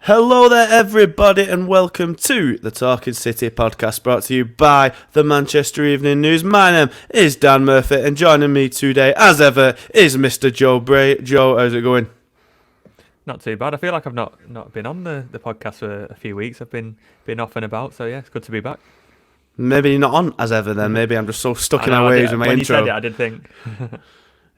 Hello there everybody and welcome to the Talking City podcast brought to you by the Manchester Evening News. My name is Dan Murphy and joining me today as ever is Mr. Joe Bray. Joe, how's it going? Not too bad. I feel like I've not been on the podcast for a few weeks. I've been off and about, so yeah, it's good to be back. Maybe you're not on as ever then. Maybe I'm just so stuck in I know, our ways with my when intro. you said it, I did think.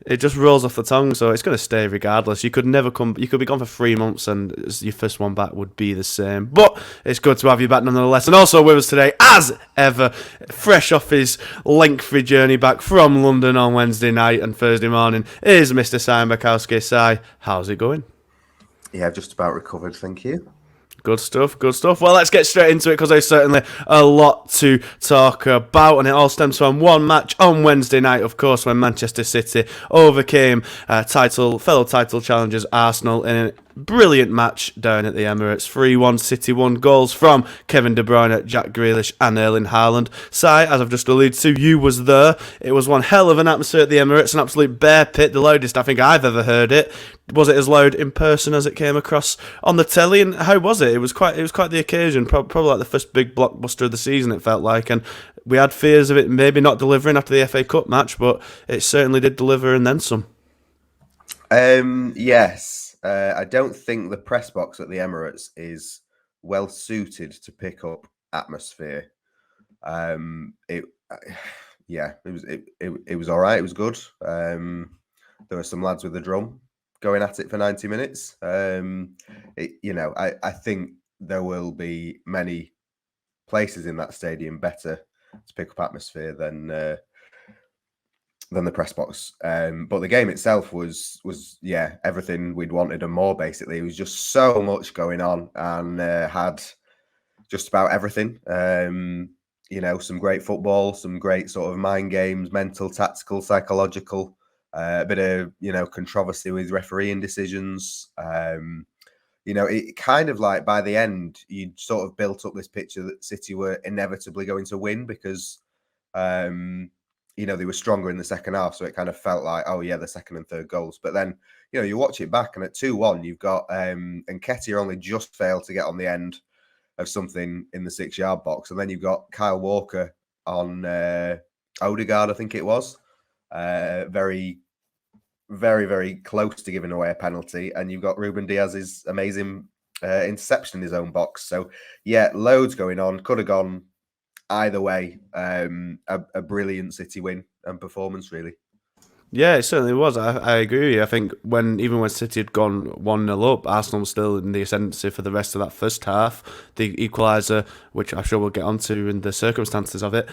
It just rolls off the tongue, so it's going to stay regardless. You could never come. You could be gone for 3 months, and your first one back would be the same. But it's good to have you back nonetheless. And also with us today, as ever, fresh off his lengthy journey back from London on Wednesday night and Thursday morning, is Mr. Simon Bajkowski. Si, how's it going? Yeah, I've just about recovered, thank you. Good stuff, good stuff. Well, let's get straight into it because there's certainly a lot to talk about, and it all stems from one match on Wednesday night, of course, when Manchester City overcame fellow title challengers Arsenal in a brilliant match down at the Emirates. 3-1 City won, goals from Kevin De Bruyne, Jack Grealish and Erling Haaland. Si, as I've just alluded to, you was there. It was one hell of an atmosphere at the Emirates, an absolute bear pit, the loudest I think I've ever heard it. Was it as loud in person as it came across on the telly? And how was it? It was quite the occasion, probably like the first big blockbuster of the season, it felt like, and we had fears of it maybe not delivering after the FA Cup match, but it certainly did deliver and then some. Yes. I don't think the press box at the Emirates is well suited to pick up atmosphere. It was all right. It was good. There were some lads with the drum going at it for 90 minutes. I think there will be many places in that stadium better to pick up atmosphere than the press box. But the game itself was everything we'd wanted and more, basically. It was just so much going on and had just about everything. Some great football, some great sort of mind games, mental, tactical, psychological, a bit of, controversy with refereeing decisions. It kind of like by the end, you sort of built up this picture that City were inevitably going to win because they were stronger in the second half, so it kind of felt like, oh yeah, the second and third goals. But then, you watch it back, and at 2-1, you've got Nketiah only just failed to get on the end of something in the 6-yard box, and then you've got Kyle Walker on Odegaard, I think it was, very, very, very close to giving away a penalty, and you've got Ruben Diaz's amazing interception in his own box. So yeah, loads going on. Could have gone either way. A brilliant City win and performance, really. Yeah, it certainly was. I agree with you. I think even when City had gone 1-0 up, Arsenal was still in the ascendancy for the rest of that first half. The equaliser, which I'm sure we'll get onto in the circumstances of it,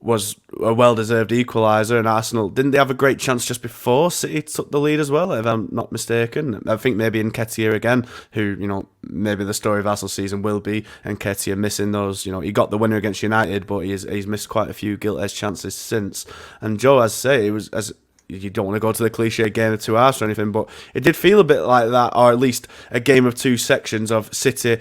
was a well-deserved equaliser, and Arsenal, didn't they have a great chance just before City took the lead as well, if I'm not mistaken? I think maybe Nketiah again, who, maybe the story of Arsenal season will be Nketiah missing those, he got the winner against United, but he's missed quite a few gilt-edged chances since. And Joe, as I say, it was, as you don't want to go to the cliche game of two halves or anything, but it did feel a bit like that, or at least a game of two sections of City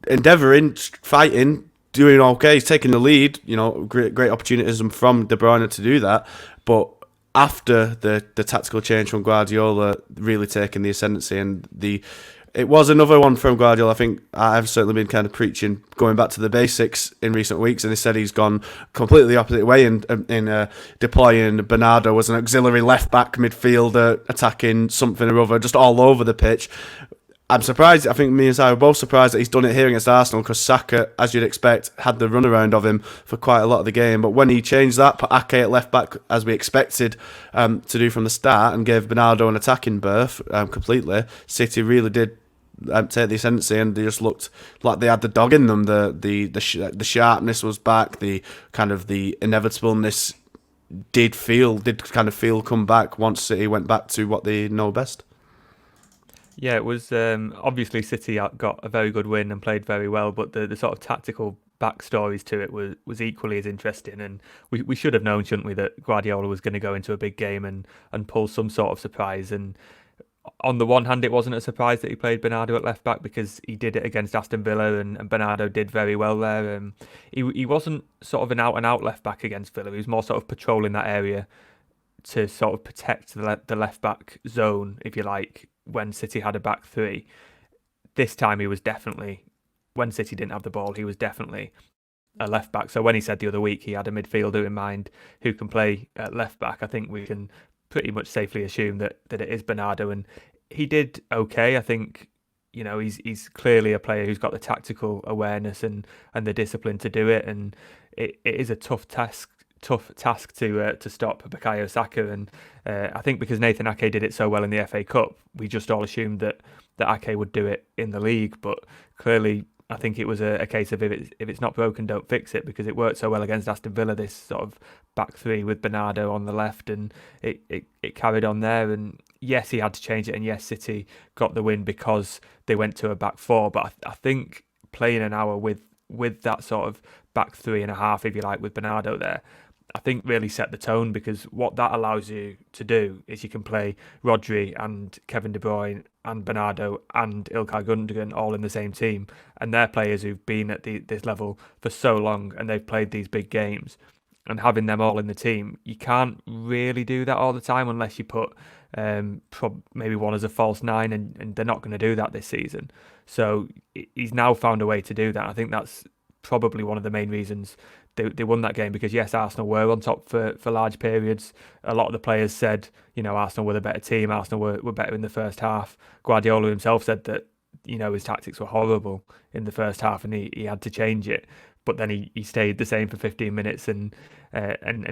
endeavouring, fighting, doing okay. He's taking the lead, great opportunism from De Bruyne to do that. But after the tactical change from Guardiola really taking the ascendancy, and it was another one from Guardiola. I think I've certainly been kind of preaching going back to the basics in recent weeks, and he said he's gone completely the opposite way in deploying Bernardo as an auxiliary left-back midfielder, attacking something or other, just all over the pitch. I'm surprised. I think me and Si were both surprised that he's done it here against Arsenal, because Saka, as you'd expect, had the runaround of him for quite a lot of the game. But when he changed that, put Ake at left back, as we expected to do from the start, and gave Bernardo an attacking berth completely, City really did take the ascendancy, and they just looked like they had the dog in them. The sharpness was back. The kind of the inevitableness did kind of feel come back once City went back to what they know best. Yeah, it was obviously City got a very good win and played very well, but the sort of tactical backstories to it was equally as interesting. And we should have known, shouldn't we, that Guardiola was going to go into a big game and pull some sort of surprise. And on the one hand, it wasn't a surprise that he played Bernardo at left back, because he did it against Aston Villa, and Bernardo did very well there. He wasn't sort of an out and out left back against Villa. He was more sort of patrolling that area to sort of protect the left back zone, if you like, when City had a back three. this time he was definitely, when City didn't have the ball, he was definitely a left back. So when he said the other week he had a midfielder in mind who can play at left back, I think we can pretty much safely assume that it is Bernardo, and he did okay. I think he's clearly a player who's got the tactical awareness and the discipline to do it, and it is a tough task to stop Bukayo Saka, and I think because Nathan Ake did it so well in the FA Cup, we just all assumed that Ake would do it in the league, but clearly I think it was a case of if it's not broken, don't fix it, because it worked so well against Aston Villa, this sort of back three with Bernardo on the left, and it carried on there. And yes, he had to change it, and yes, City got the win because they went to a back four. But I think playing an hour with that sort of back 3.5, if you like, with Bernardo there, I think really set the tone, because what that allows you to do is you can play Rodri and Kevin De Bruyne and Bernardo and Ilkay Gundogan all in the same team, and they're players who've been at this level for so long and they've played these big games, and having them all in the team, you can't really do that all the time unless you put maybe one as a false nine, and they're not going to do that this season. So he's now found a way to do that. I think that's probably one of the main reasons they won that game, because yes, Arsenal were on top for large periods. A lot of the players said, Arsenal were the better team, Arsenal were better in the first half. Guardiola himself said that, his tactics were horrible in the first half and he had to change it. But then he stayed the same for 15 minutes and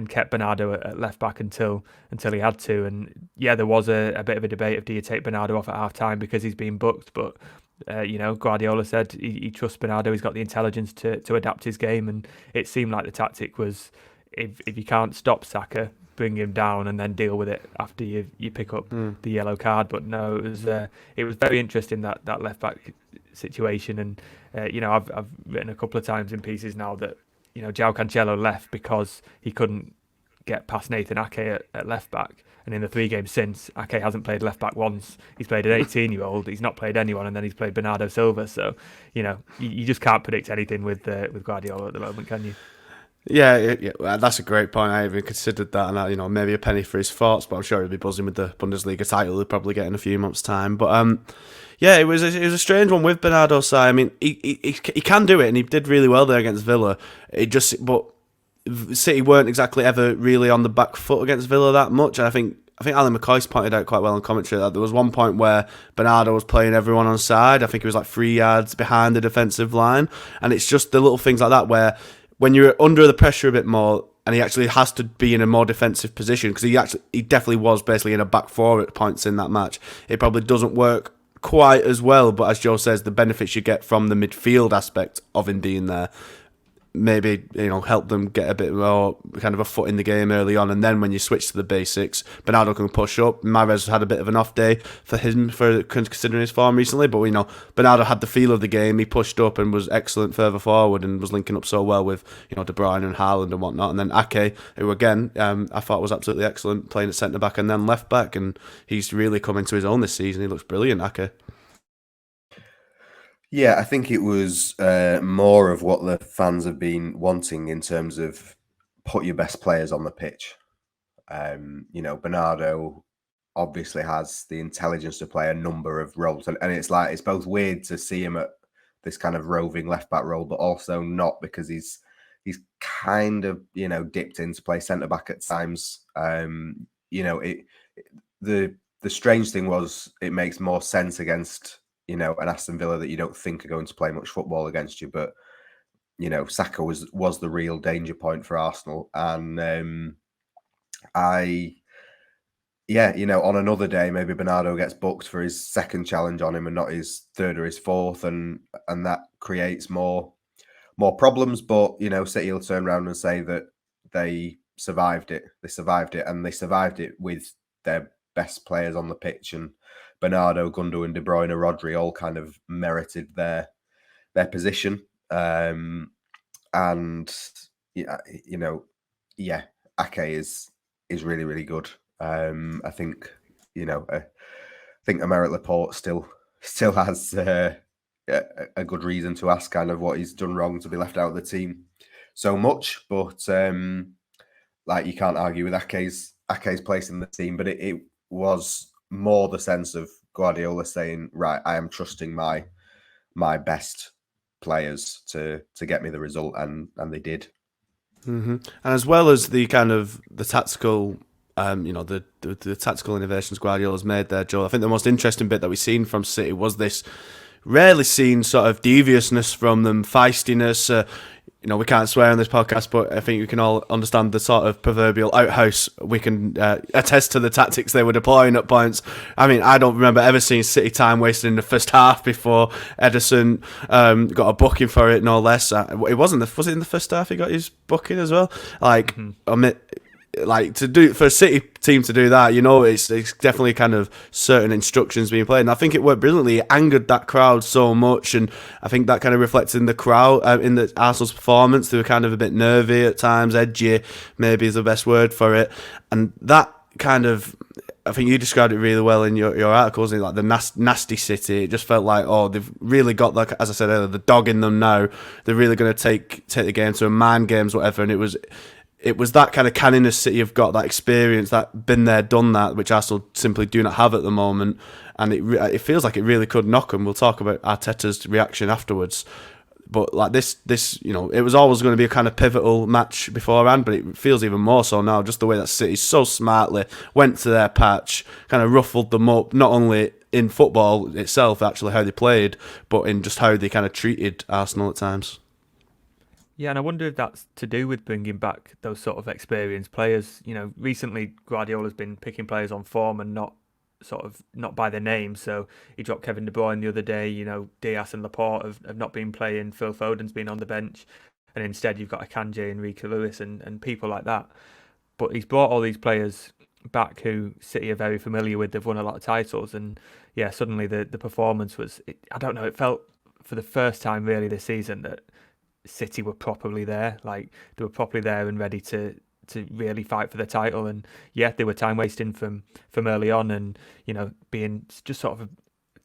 kept Bernardo at left back until he had to. And yeah, there was a bit of a debate of, do you take Bernardo off at half time because he's been booked? But Guardiola said he trusts Bernardo. He's got the intelligence to adapt his game, and it seemed like the tactic was, if you can't stop Saka, bring him down and then deal with it after you pick up the yellow card. But no, it was very interesting, that left back situation. And I've written a couple of times in pieces now that João Cancelo left because he couldn't get past Nathan Ake at left back. And in the 3 games since, Ake hasn't played left back once. He's played an 18-year-old. He's not played anyone, and then he's played Bernardo Silva. So, you just can't predict anything with Guardiola at the moment, can you? Yeah, that's a great point. I haven't considered that, and maybe a penny for his thoughts. But I'm sure he'll be buzzing with the Bundesliga title. He'll probably get in a few months' time. But yeah, it was a strange one with Bernardo. So I mean, he can do it, and he did really well there against Villa. But City weren't exactly ever really on the back foot against Villa that much. And I think Alan McCoy's pointed out quite well in commentary that there was one point where Bernardo was playing everyone on side. I think he was like 3 yards behind the defensive line. And it's just the little things like that where when you're under the pressure a bit more, and he actually has to be in a more defensive position, because he definitely was basically in a back four at points in that match. It probably doesn't work quite as well, but as Joe says, the benefits you get from the midfield aspect of him being there maybe help them get a bit more kind of a foot in the game early on, and then when you switch to the basics, Bernardo can push up. Mahrez had a bit of an off day for him for considering his form recently, but Bernardo had the feel of the game. He pushed up and was excellent further forward and was linking up so well with De Bruyne and Haaland and whatnot. And then Ake, who again I thought was absolutely excellent, playing at centre back and then left back, and he's really come into his own this season. He looks brilliant, Ake. Yeah, I think it was more of what the fans have been wanting in terms of put your best players on the pitch. Bernardo obviously has the intelligence to play a number of roles, and it's both weird to see him at this kind of roving left back role, but also not, because he's kind of dipped in to play centre back at times. The strange thing was it makes more sense against an Aston Villa that you don't think are going to play much football against you. But, Saka was the real danger point for Arsenal. And on another day, maybe Bernardo gets booked for his second challenge on him and not his third or his fourth. And that creates more problems. But, City will turn around and say that they survived it. They survived it, and they survived it with their best players on the pitch, and Bernardo, Gundogan, De Bruyne, Rodri all kind of merited their position. Ake is really, really good. I think Aymeric Laporte still has a good reason to ask kind of what he's done wrong to be left out of the team so much. But you can't argue with Ake's place in the team, but it was more the sense of Guardiola saying, right, I am trusting my my best players to get me the result, and they did. And as well as the kind of the tactical, the tactical innovations Guardiola's made there, Joel, I think the most interesting bit that we've seen from City was this rarely seen sort of deviousness from them, feistiness. We can't swear on this podcast, but I think we can all understand the sort of proverbial outhouse. We can attest to the tactics they were deploying at points. I mean, I don't remember ever seeing City time wasted in the first half before Ederson got a booking for it, no less. Was it in the first half he got his booking as well? To do for a City team to do that, it's definitely kind of certain instructions being played. And I think it worked brilliantly. It angered that crowd so much, and I think that kind of reflected in the crowd, in the Arsenal's performance. They were kind of a bit nervy at times, edgy, maybe is the best word for it. And that kind of, I think you described it really well in your articles, like the nasty City. It just felt like, they've really got, like, as I said earlier, the dog in them now. They're really going to take the game to a mind games, whatever. And it was that kind of canniness City have got, that experience, that been there, done that, which Arsenal simply do not have at the moment. And it feels like it really could knock them. We'll talk about Arteta's reaction afterwards. But like this, it was always going to be a kind of pivotal match beforehand, but it feels even more so now, just the way that City so smartly went to their patch, kind of ruffled them up, not only in football itself, actually how they played, but in just how they kind of treated Arsenal at times. Yeah, and I wonder if that's to do with bringing back those sort of experienced players. Recently Guardiola's been picking players on form and not by their name. So he dropped Kevin De Bruyne the other day. Diaz and Laporte have not been playing. Phil Foden's been on the bench, and instead you've got Akanji, Enrique Lewis, and people like that. But he's brought all these players back who City are very familiar with. They've won a lot of titles, and yeah, suddenly the performance was. I don't know. It felt for the first time really this season that City were properly there, like they were properly there and ready to really fight for the title. And yeah, they were time wasting from early on, and being just sort of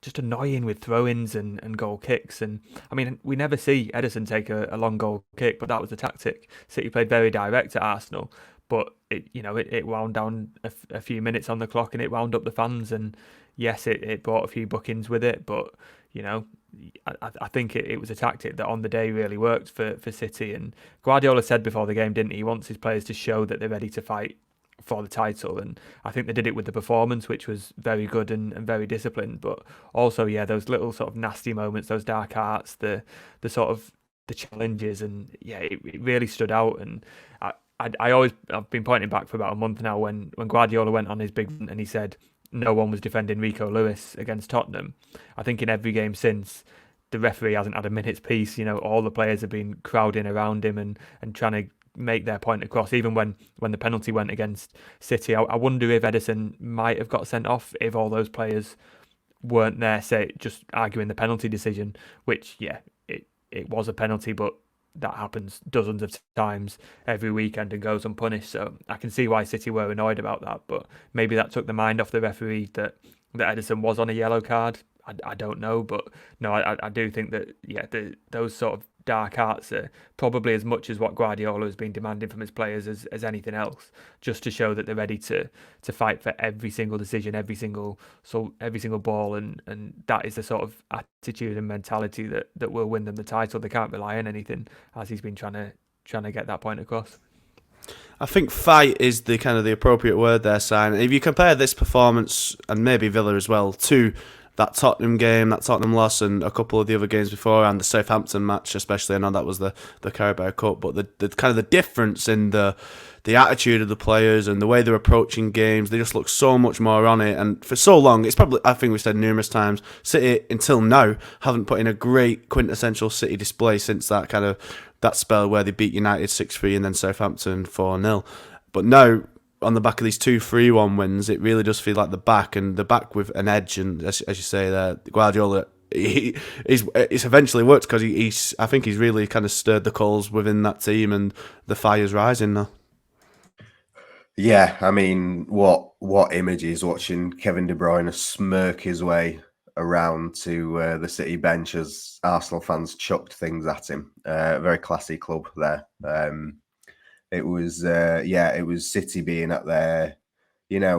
just annoying with throw-ins and goal kicks. And I mean, we never see Ederson take a long goal kick, but that was the tactic. City played very direct at Arsenal, but it wound down a few minutes on the clock, and it wound up the fans. And yes, it brought a few bookings with it, but I think it was a tactic that on the day really worked for City. And Guardiola said before the game, didn't he? He wants his players to show that they're ready to fight for the title. And I think they did it with the performance, which was very good and very disciplined. But also, yeah, those little sort of nasty moments, those dark arts, the sort of the challenges. And yeah, it really stood out. And I've been pointing back for about a month now when Guardiola went on his big run and he said no one was defending Rico Lewis against Tottenham. I think in every game since, the referee hasn't had a minute's peace. All the players have been crowding around him and trying to make their point across. Even when the penalty went against City, I wonder if Ederson might have got sent off if all those players weren't there, say, just arguing the penalty decision, which, yeah, it was a penalty, but that happens dozens of times every weekend and goes unpunished. So I can see why City were annoyed about that, but maybe that took the mind off the referee that Ederson was on a yellow card. I don't know, but no, I do think that, yeah, those sort of dark arts are probably as much as what Guardiola has been demanding from his players as anything else, just to show that they're ready to fight for every single decision, every single ball, and that is the sort of attitude and mentality that will win them the title. They can't rely on anything, as he's been trying to get that point across. I think fight is the kind of the appropriate word there, Simon. If you compare this performance, and maybe Villa as well, to that Tottenham game, that Tottenham loss, and a couple of the other games before, and the Southampton match especially. I know that was the Carabao Cup, but the kind of the difference in the attitude of the players and the way they're approaching games, they just look so much more on it. And for so long, it's probably, I think we've said numerous times, City until now haven't put in a great quintessential City display since that spell where they beat United 6-3 and then Southampton 4-0. But now, on the back of these 2 3-1 wins, it really does feel like the back with an edge. And as you say there, Guardiola, it's eventually worked because I think he's really kind of stirred the coals within that team, and the fire's rising now. Yeah, I mean, what images watching Kevin De Bruyne smirk his way around to the City bench as Arsenal fans chucked things at him. Very classy club there. It was City being at their I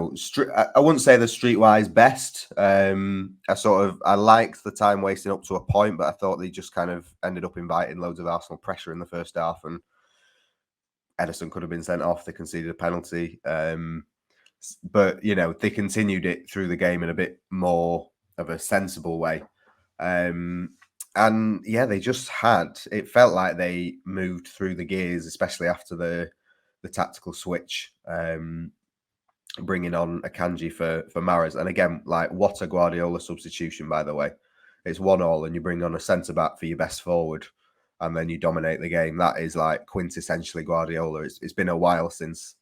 wouldn't say the streetwise best. I liked the time wasting up to a point, but I thought they just kind of ended up inviting loads of Arsenal pressure in the first half, and Edison could have been sent off. They conceded a penalty, but they continued it through the game in a bit more of a sensible way. And yeah, they just it felt like they moved through the gears, especially after the tactical switch, bringing on Akanji for Mahrez. And again, like, what a Guardiola substitution, by the way. It's 1-1 and you bring on a centre-back for your best forward and then you dominate the game. That is like quintessentially Guardiola. It's been a while since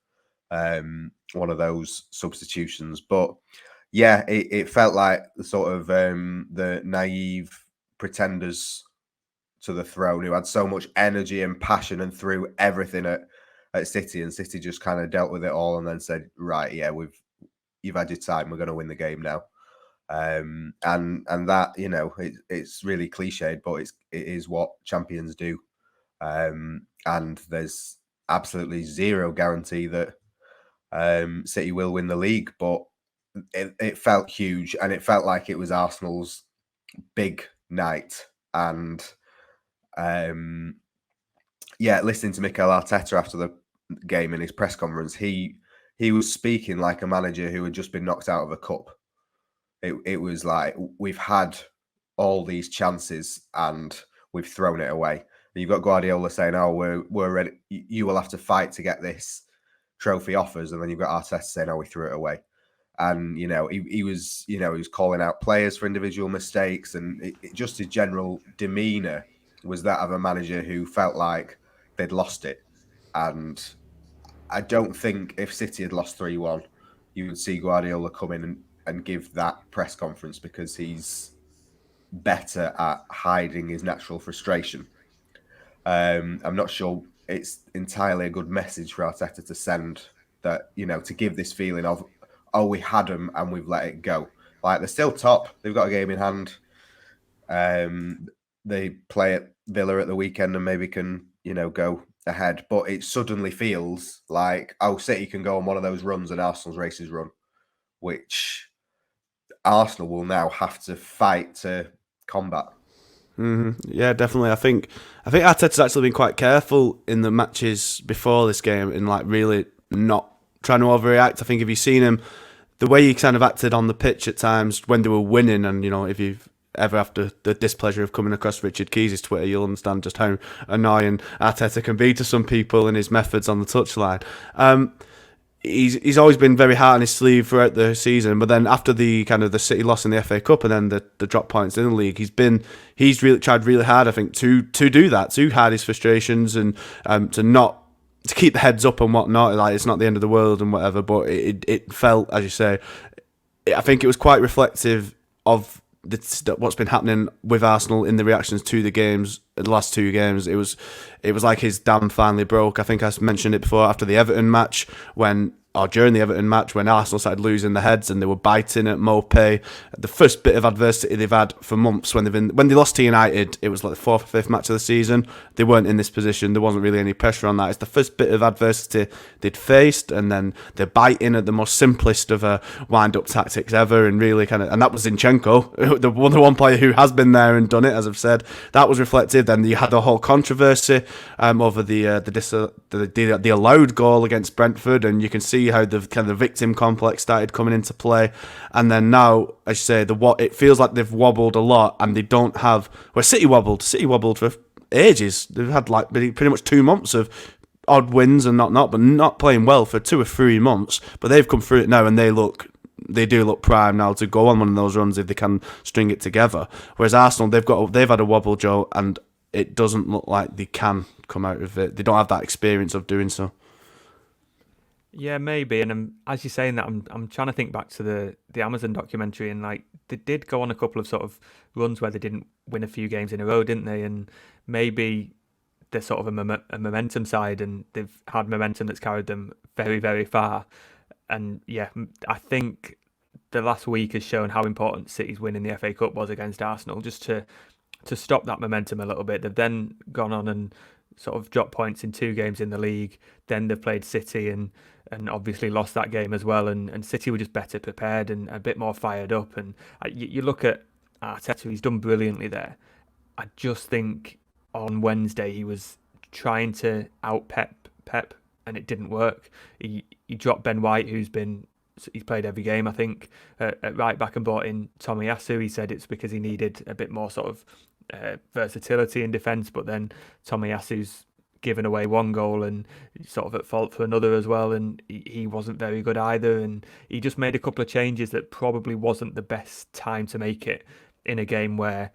one of those substitutions. But yeah, it felt like the sort of the naive pretenders to the throne who had so much energy and passion and threw everything at City, and City just kind of dealt with it all and then said, right, yeah, you've had your time, we're going to win the game now. And that, it's really cliched, but it is what champions do. And there's absolutely zero guarantee that City will win the league, but it felt huge, and it felt like it was Arsenal's big night. And listening to Mikel Arteta after the game in his press conference, he was speaking like a manager who had just been knocked out of a cup. It was like, we've had all these chances and we've thrown it away. And you've got Guardiola saying, "Oh, we're ready. You will have to fight to get this trophy off us," and then you've got Arteta saying, "Oh, we threw it away." And he was calling out players for individual mistakes, and just his general demeanour was that of a manager who felt like they'd lost it. And I don't think if City had lost 3-1, you would see Guardiola come in and give that press conference, because he's better at hiding his natural frustration. I'm not sure it's entirely a good message for Arteta to send, that, to give this feeling of, oh, we had them and we've let it go. Like, they're still top. They've got a game in hand. They play at Villa at the weekend and maybe can, go ahead. But it suddenly feels like, oh, City can go on one of those runs and Arsenal's races run, which Arsenal will now have to fight to combat. Mm-hmm. Yeah, definitely. I think Arteta's actually been quite careful in the matches before this game in like really not trying to overreact. I think if you've seen him, the way he kind of acted on the pitch at times when they were winning, and if you've ever after the displeasure of coming across Richard Keys' Twitter, you'll understand just how annoying Arteta can be to some people in his methods on the touchline. He's always been very hard on his sleeve throughout the season, but then after the kind of the City loss in the FA Cup and then the drop points in the league, he's really tried really hard, I think, to do that, to hide his frustrations and to keep the heads up and whatnot. Like, it's not the end of the world and whatever, but it felt, as you say, I think it was quite reflective of what's been happening with Arsenal in the reactions to the games, the last two games. It was like his dam finally broke. I think I mentioned it before after the Everton match during the Everton match when Arsenal started losing their heads and they were biting at Mopé. The first bit of adversity they've had for months when they lost to United, it was like the fourth or fifth match of the season. They weren't in this position. There wasn't really any pressure on that. It's the first bit of adversity they'd faced, and then they're biting at the most simplest of wind-up tactics ever, and really and that was Zinchenko, the one player who has been there and done it, as I've said. That was reflective. Then you had the whole controversy over the allowed goal against Brentford, and you can see how the kind of victim complex started coming into play. And then now, as you say, it feels like they've wobbled a lot, and they don't have. Well, City wobbled for ages. They've had like pretty much 2 months of odd wins and not, but not playing well for 2 or 3 months. But they've come through it now, and they do look prime now to go on one of those runs if they can string it together. Whereas Arsenal, they've had a wobble, Joe, and it doesn't look like they can come out of it. They don't have that experience of doing so. Yeah, maybe. And as you're saying that, I'm trying to think back to the Amazon documentary, and like they did go on a couple of sort of runs where they didn't win a few games in a row, didn't they? And maybe they're sort of a momentum side, and they've had momentum that's carried them very, very far. And yeah, I think the last week has shown how important City's win in the FA Cup was against Arsenal, just to stop that momentum a little bit. They've then gone on and sort of dropped points in 2 games in the league. Then they've played City, and and obviously lost that game as well. And City were just better prepared and a bit more fired up. And you look at Arteta, he's done brilliantly there. I just think on Wednesday he was trying to out Pep, and it didn't work. He dropped Ben White, he's played every game, I think, at right back, and brought in Tomiyasu. He said it's because he needed a bit more sort of versatility in defence, but then Tomiyasu's given away one goal and sort of at fault for another as well, and he wasn't very good either. And he just made a couple of changes that probably wasn't the best time to make it in a game where,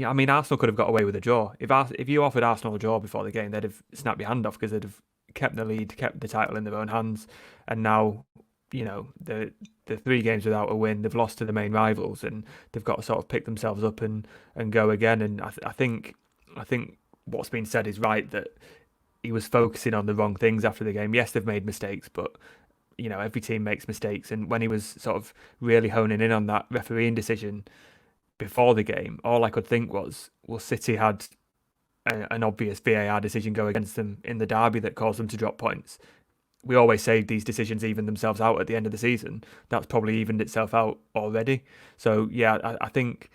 I mean, Arsenal could have got away with a draw. If you offered Arsenal a draw before the game, they'd have snapped your hand off because they'd have kept the lead, kept the title in their own hands. And now, the 3 games without a win, they've lost to the main rivals, and they've got to sort of pick themselves up and go again. And I think what's been said is right, that he was focusing on the wrong things after the game. Yes, they've made mistakes, but every team makes mistakes. And when he was sort of really honing in on that refereeing decision before the game, all I could think was, well, City had an obvious VAR decision go against them in the derby that caused them to drop points. We always say these decisions even themselves out at the end of the season. That's probably evened itself out already. So yeah, I think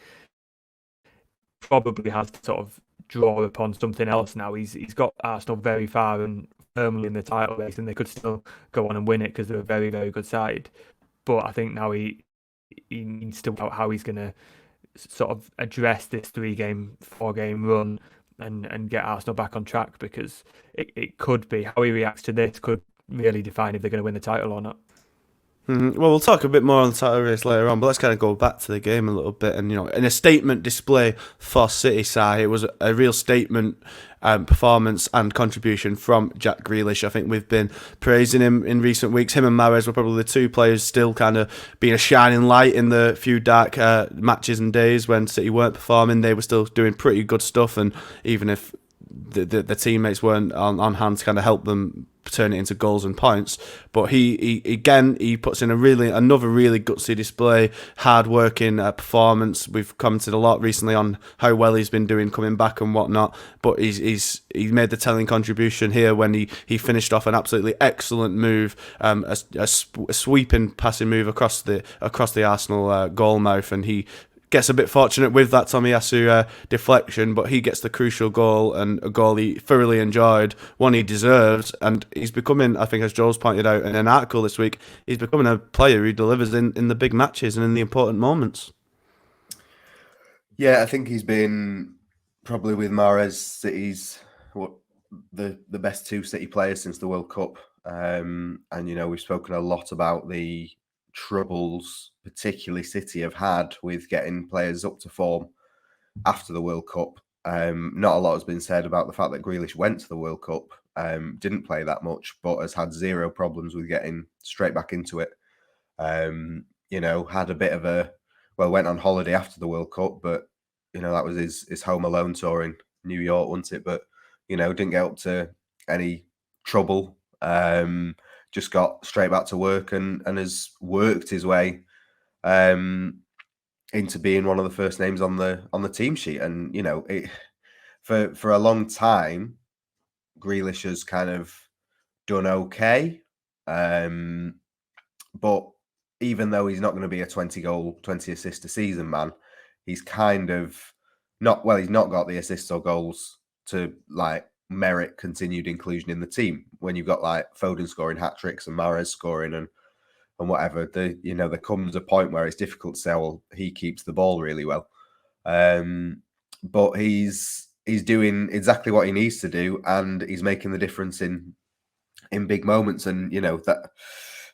probably has to sort of draw upon something else now. He's got Arsenal very far and firmly in the title race, and they could still go on and win it because they're a very, very good side. But I think now he needs to work out how he's going to sort of address this 4-game run and get Arsenal back on track, because it could be how he reacts to this could really define if they're going to win the title or not. Well, we'll talk a bit more on the title race later on, but let's kind of go back to the game a little bit. And, in a statement display for City side, it was a real statement performance and contribution from Jack Grealish. I think we've been praising him in recent weeks. Him and Mahrez were probably the 2 players still kind of being a shining light in the few dark matches and days when City weren't performing. They were still doing pretty good stuff, and even if the teammates weren't on hand to kind of help them turn it into goals and points, but he puts in another really gutsy display, hard working performance. We've commented a lot recently on how well he's been doing coming back and whatnot, but he's made the telling contribution here when he finished off an absolutely excellent move, a sweeping passing move across the Arsenal goal mouth, and he gets a bit fortunate with that Tomiyasu deflection, but he gets the crucial goal, and a goal he thoroughly enjoyed, one he deserved, and he's becoming, I think, as Joel's pointed out in an article this week, he's becoming a player who delivers in the big matches and in the important moments. Yeah, I think he's been probably with Mahrez, City's the best 2 City players since the World Cup, and we've spoken a lot about the troubles particularly City have had with getting players up to form after the World Cup. Not a lot has been said about the fact that Grealish went to the World Cup, didn't play that much, but has had 0 problems with getting straight back into it. Had a bit of went on holiday after the World Cup, but that was his Home Alone tour in New York, wasn't it? But didn't get up to any trouble. Just got straight back to work and has worked his way into being one of the first names on the team sheet. And for a long time, Grealish has kind of done okay, but even though he's not going to be a 20-goal, 20-assist a season man, he's kind of not. Well, he's not got the assists or goals to merit continued inclusion in the team. When you've got Foden scoring hat tricks and Mahrez scoring and whatever, there comes a point where it's difficult to say, well, he keeps the ball really well. But he's doing exactly what he needs to do, and he's making the difference in big moments. And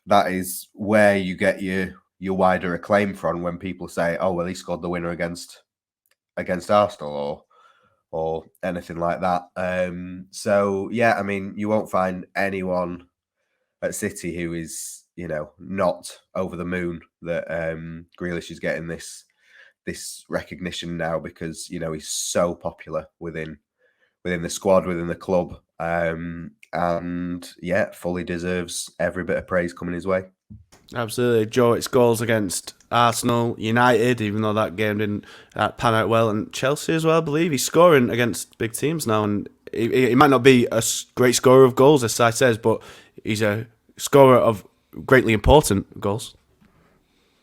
that is where you get your wider acclaim from when people say, oh, well, he scored the winner against Arsenal or anything like that. So yeah, I mean, you won't find anyone at City who is, not over the moon that Grealish is getting this recognition now, because he's so popular within the squad, within the club, and yeah, fully deserves every bit of praise coming his way. Absolutely, Joe. It's goals against Arsenal, United, even though that game didn't pan out well, and Chelsea as well, I believe. He's scoring against big teams now, and he might not be a great scorer of goals, as Si says, but he's a scorer of greatly important goals.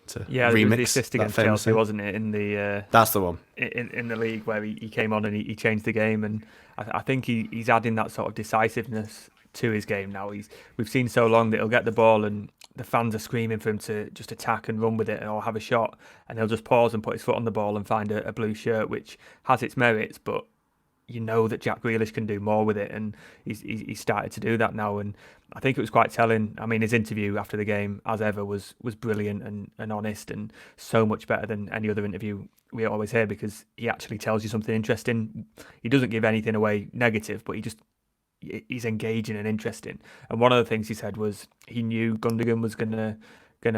To Yeah, it was the assist against Chelsea, thing. wasn't it? In the That's the one. In the league where he came on and he changed the game, and I think he's adding that sort of decisiveness to his game now. We've seen so long that he'll get the ball and the fans are screaming for him to just attack and run with it or have a shot, and he'll just pause and put his foot on the ball and find a blue shirt, which has its merits, but you know that Jack Grealish can do more with it, and he's started to do that now. And I think it was quite telling. I mean, his interview after the game, as ever, was brilliant and honest, and so much better than any other interview we always hear, because he actually tells you something interesting. He doesn't give anything away negative, but he's engaging and interesting. And one of the things he said was he knew Gundogan was gonna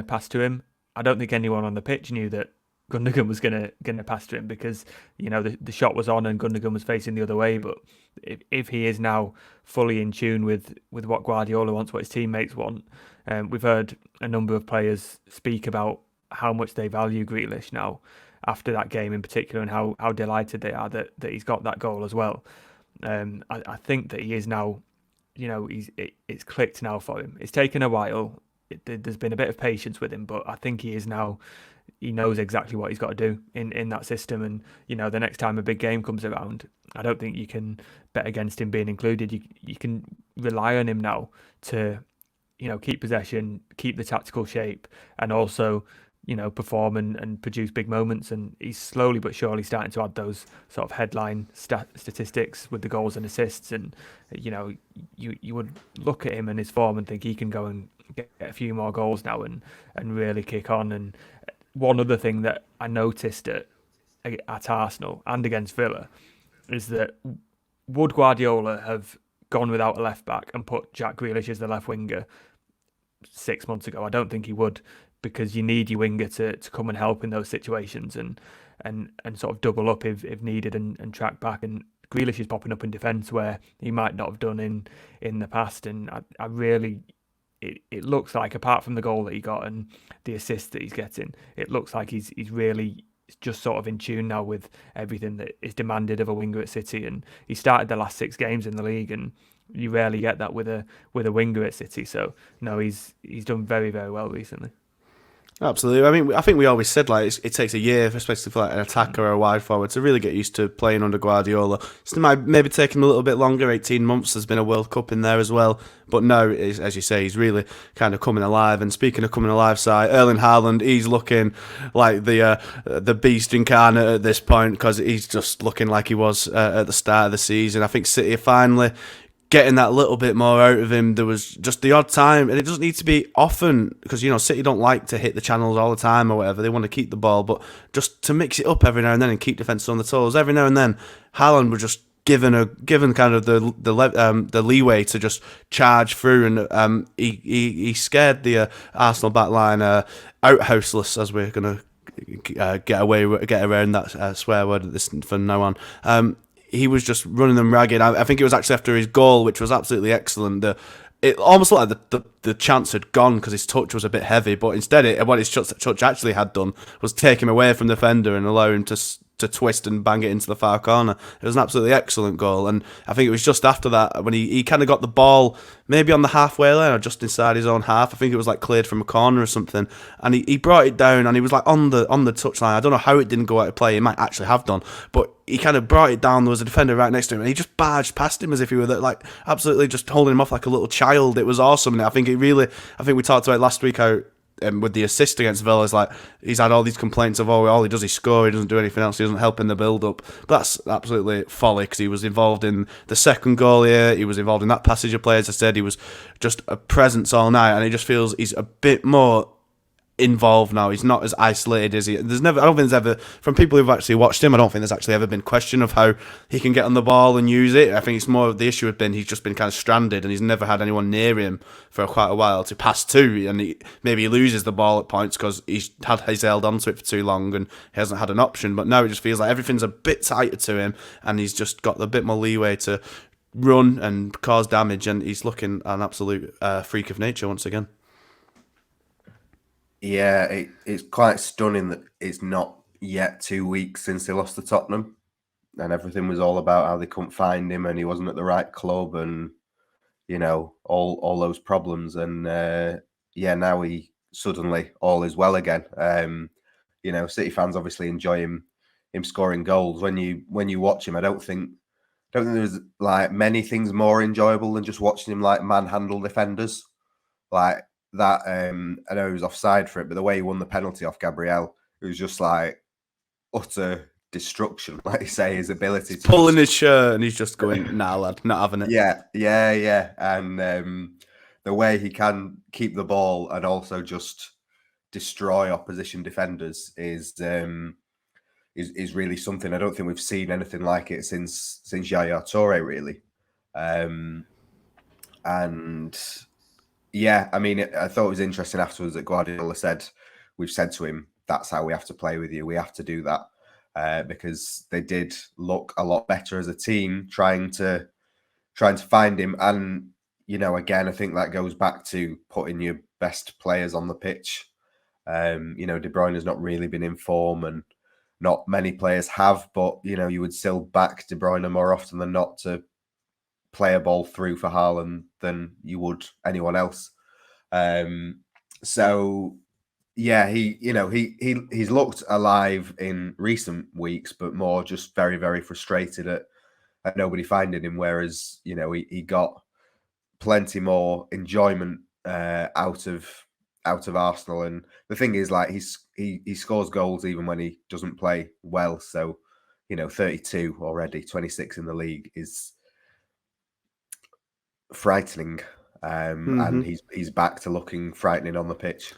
pass to him. I don't think anyone on the pitch knew that Gundogan was gonna pass to him, because the shot was on and Gundogan was facing the other way. But if he is now fully in tune with what Guardiola wants, what his teammates want, we've heard a number of players speak about how much they value Grealish now after that game in particular, and how delighted they are that he's got that goal as well. I think that he is now, it's clicked now for him. It's taken a while. There's been a bit of patience with him, but I think he is now. He knows exactly what he's got to do in that system, and the next time a big game comes around, I don't think you can bet against him being included. You can rely on him now to keep possession, keep the tactical shape, and also perform and produce big moments. And he's slowly but surely starting to add those sort of headline statistics with the goals and assists. And you would look at him and his form and think he can go and get a few more goals now and really kick on. And one other thing that I noticed at Arsenal and against Villa is that would Guardiola have gone without a left back and put Jack Grealish as the left winger 6 months ago? I don't think he would, because you need your winger to come and help in those situations and sort of double up if needed and track back. And Grealish is popping up in defence where he might not have done in the past. And I really... It looks like, apart from the goal that he got and the assist that he's getting, it looks like he's really just sort of in tune now with everything that is demanded of a winger at City. And he started the last 6 games in the league, and you rarely get that with a winger at City. So no, he's done very, very well recently. Absolutely. I mean, I think we always said it takes a year, especially for an attacker or a wide forward, to really get used to playing under Guardiola. So it might maybe take him a little bit longer, 18 months. There's been a World Cup in there as well. But no, as you say, he's really kind of coming alive. And speaking of coming alive, Erling Haaland, he's looking like the beast incarnate at this point, because he's just looking like he was at the start of the season. I think City are finally getting that little bit more out of him. There was just the odd time, and it doesn't need to be often, because City don't like to hit the channels all the time or whatever. They want to keep the ball, but just to mix it up every now and then and keep defence on the toes every now and then. Haaland was just given kind of the leeway to just charge through, and he scared the Arsenal backline out houseless, as we're gonna get around that swear word from now on. He was just running them ragged. I think it was actually after his goal, which was absolutely excellent. It almost looked like the chance had gone because his touch was a bit heavy, but instead what his touch actually had done was take him away from the defender and allow him to twist and bang it into the far corner. It was an absolutely excellent goal, and I think it was just after that when he kind of got the ball maybe on the halfway line or just inside his own half. I think it was like cleared from a corner or something, and he brought it down, and he was like on the touchline. I don't know how it didn't go out of play. It might actually have done, but he kind of brought it down. There was a defender right next to him, and he just barged past him as if he were like absolutely just holding him off like a little child. It was awesome. And I think we talked about last week how with the assist against Villa, is like he's had all these complaints of all he does is score, he doesn't do anything else, he doesn't help in the build up. But that's absolutely folly, because he was involved in the second goal here, he was involved in that passage of play, as I said, he was just a presence all night, and he just feels he's a bit more involved now. He's not as isolated as he. I don't think there's ever, from people who've actually watched him, I don't think there's actually ever been question of how he can get on the ball and use it. I think it's more of the issue has been he's just been kind of stranded, and he's never had anyone near him for quite a while to pass to, and maybe he loses the ball at points because he's held onto it for too long and he hasn't had an option. But now it just feels like everything's a bit tighter to him, and he's just got a bit more leeway to run and cause damage, and he's looking an absolute freak of nature once again. Yeah, it's quite stunning that it's not yet 2 weeks since they lost to Tottenham, and everything was all about how they couldn't find him and he wasn't at the right club, and all those problems, and now he suddenly all is well again. City fans obviously enjoy him scoring goals. When you watch him, I don't think there's like many things more enjoyable than just watching him like manhandle defenders like that. I know he was offside for it, but the way he won the penalty off Gabriel, it was just like utter destruction. Like you say, his ability to pulling his shirt and he's just going, "Nah, lad, not having it." Yeah. And the way he can keep the ball and also just destroy opposition defenders is really something. I don't think we've seen anything like it since Yaya Toure, really. And yeah, I mean, I thought it was interesting afterwards that Guardiola said, "We've said to him, that's how we have to play with you. We have to do that." Because they did look a lot better as a team, trying to find him. And again, I think that goes back to putting your best players on the pitch. De Bruyne has not really been in form, and not many players have. But you would still back De Bruyne more often than not to play a ball through for Haaland than you would anyone else. So yeah, he's looked alive in recent weeks, but more just very, very frustrated at nobody finding him. Whereas he got plenty more enjoyment out of Arsenal. And the thing is, like, he scores goals even when he doesn't play well. So 32 already, 26 in the league is frightening. And he's back to looking frightening on the pitch.